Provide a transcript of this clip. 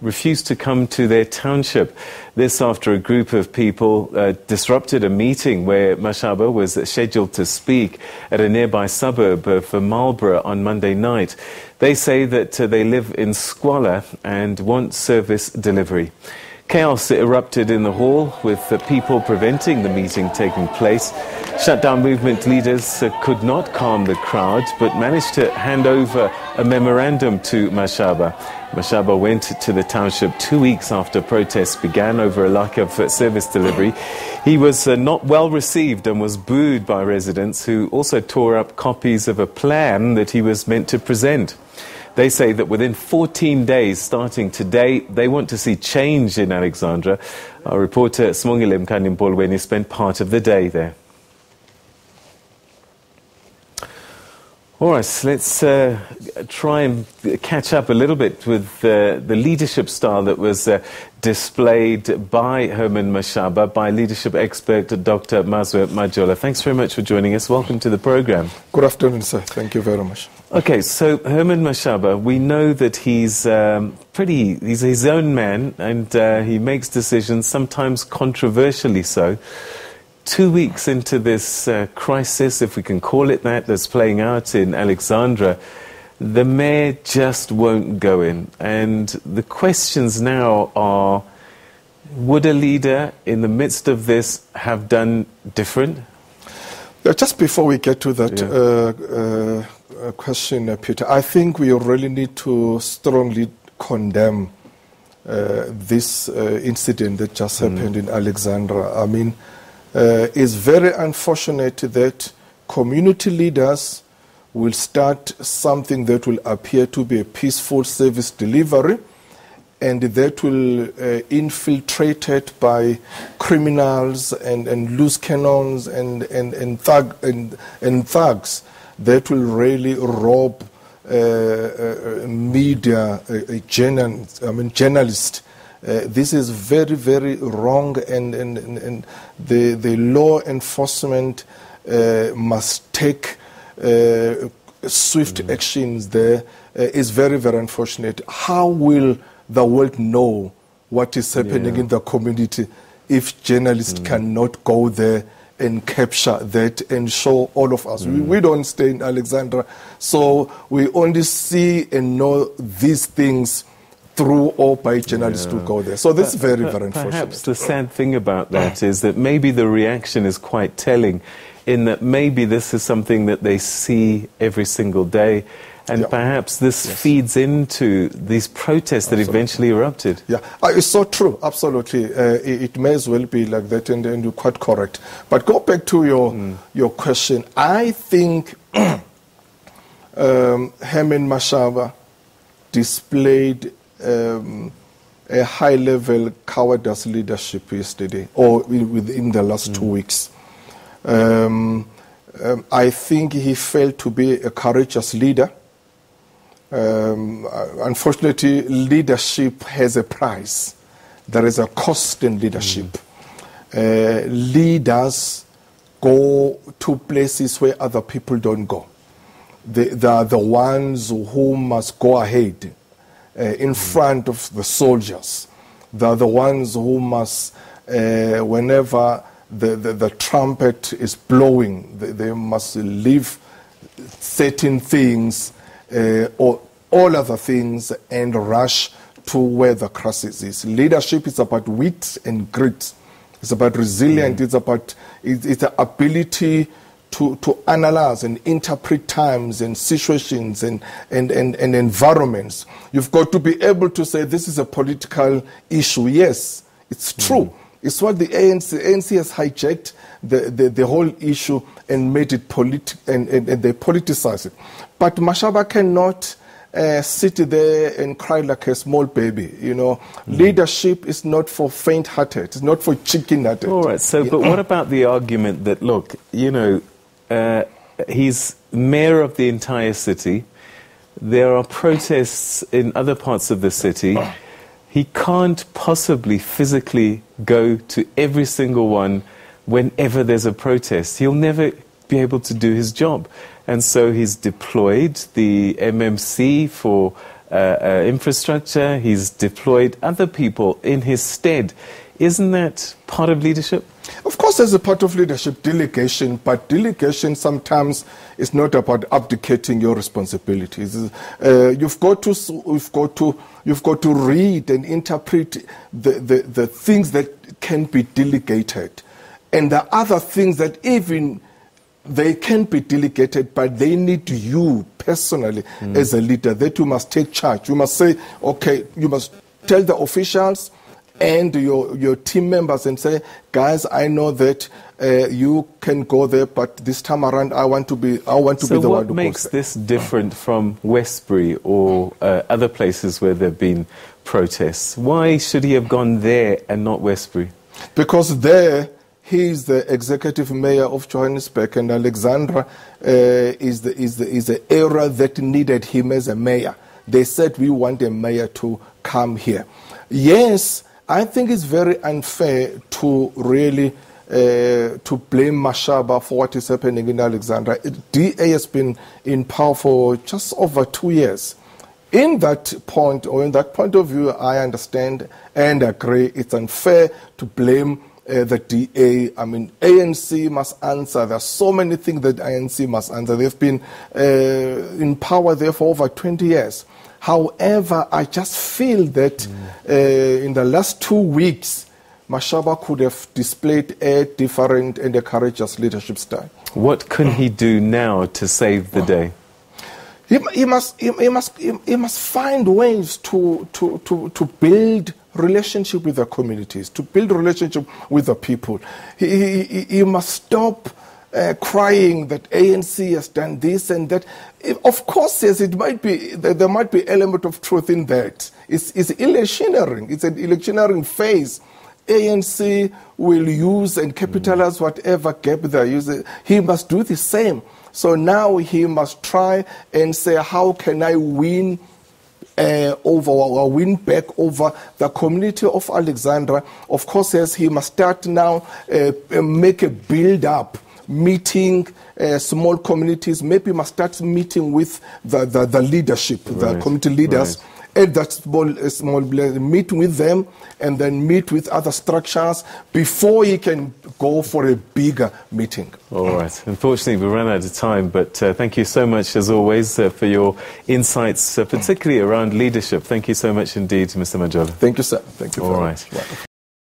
refused to come to their township. This after a group of people disrupted a meeting where Mashaba was scheduled to speak at a nearby suburb of Marlboro on Monday night. They say that they live in Scoular and want service delivery. Chaos erupted in the hall, with people preventing the meeting taking place. Shutdown movement leaders could not calm the crowd, but managed to hand over a memorandum to Mashaba. Mashaba went to the township 2 weeks after protests began over a lack of service delivery. He was not well received and was booed by residents, who also tore up copies of a plan that he was meant to present. They say that within 14 days, starting today, they want to see change in Alexandra. Our reporter Smongile Mkanimpolweni spent part of the day there. All right, let's try and catch up a little bit with the leadership style that was displayed by Herman Mashaba, by leadership expert Dr. Mazwe Majola. Thanks very much for joining us. Welcome to the program. Good afternoon, sir. Thank you very much. Okay, so Herman Mashaba, we know that he's he's his own man, and he makes decisions, sometimes controversially so. 2 weeks into this crisis, if we can call it that, that's playing out in Alexandra, the mayor just won't go in. And the questions now are, would a leader in the midst of this have done different? Just before we get to that question, Peter, I think we really need to strongly condemn this incident that just happened in Alexandra. I mean, it's very unfortunate that community leaders will start something that will appear to be a peaceful service delivery, and that will infiltrated by criminals and loose cannons and thugs that will really rob media, journalists. This is very, very wrong, and the law enforcement must take swift actions there. Is very, very unfortunate. How will the world know what is happening in the community if journalists cannot go there and capture that and show all of us? We don't stay in Alexandra, so we only see and know these things through or by journalists to go there. So this is very, very unfortunate. Perhaps the sad thing about that is that maybe the reaction is quite telling, in that maybe this is something that they see every single day, and perhaps this feeds into these protests that eventually erupted. Yeah, it's so true, absolutely. It may as well be like that, and you're quite correct. But go back to your question. I think Herman Mashaba displayed a high-level cowardice leadership yesterday, or within the last 2 weeks. I think he failed to be a courageous leader. Unfortunately, leadership has a price. There is a cost in leadership. Leaders go to places where other people don't go. They are the ones who must go ahead in front of the soldiers. They are the ones who must, whenever the trumpet is blowing, they must leave certain things or all other things and rush to where the crisis is. Leadership is about wit and grit. It's about resilience. It's about it's the ability to analyze and interpret times and situations and environments. You've got to be able to say this is a political issue. Yes, it's true. It's what the ANC has hijacked the whole issue and made it and they politicize it. But Mashaba cannot sit there and cry like a small baby. You know, leadership is not for faint-hearted. It's not for chicken-hearted. All right. So, but what about the argument that, look, you know, he's mayor of the entire city. There are protests in other parts of the city. He can't possibly physically go to every single one whenever there's a protest. He'll never be able to do his job. And so he's deployed the MMC for infrastructure, he's deployed other people in his stead. Isn't that part of leadership? Of course, as a part of leadership, delegation, but delegation sometimes is not about abdicating your responsibilities. You've got to read and interpret the things that can be delegated, and the other things that even they can be delegated, but they need you personally as a leader, that you must take charge. You must say, okay, you must tell the officials and your team members and say, guys, I know that you can go there, but this time around I want to be the one to go. So what makes this different from Westbury or other places where there have been protests? Why should he have gone there and not Westbury? Because there he is the executive mayor of Johannesburg, and Alexandra is the area that needed him as a mayor. They said, we want a mayor to come here. Yes, I think it's very unfair to really to blame Mashaba for what is happening in Alexandra. DA has been in power for just over 2 years. In that point, or in that point of view, I understand and agree it's unfair to blame the DA. I mean, ANC must answer. There are so many things that ANC must answer. They've been in power there for over 20 years. However, I just feel that in the last 2 weeks, Mashaba could have displayed a different and a courageous leadership style. What can he do now to save the day? He must find ways to build relationship with the communities, to build relationship with the people. He must stop crying that ANC has done this and that. Of course, yes, there might be element of truth in that. It's electioneering. It's an electioneering phase. ANC will use and capitalize whatever gap they're using. He must do the same. So now he must try and say, how can I win win back over the community of Alexandra? Of course, yes, he must start now, make a build-up, meeting small communities. Maybe he must start meeting with the leadership, the community leaders. Right. And that small meet with them and then meet with other structures before he can go for a bigger meeting. All right. Unfortunately, we ran out of time, but thank you so much, as always, for your insights, particularly around leadership. Thank you so much indeed, Mr. Majola. Thank you, sir. Thank you. All right.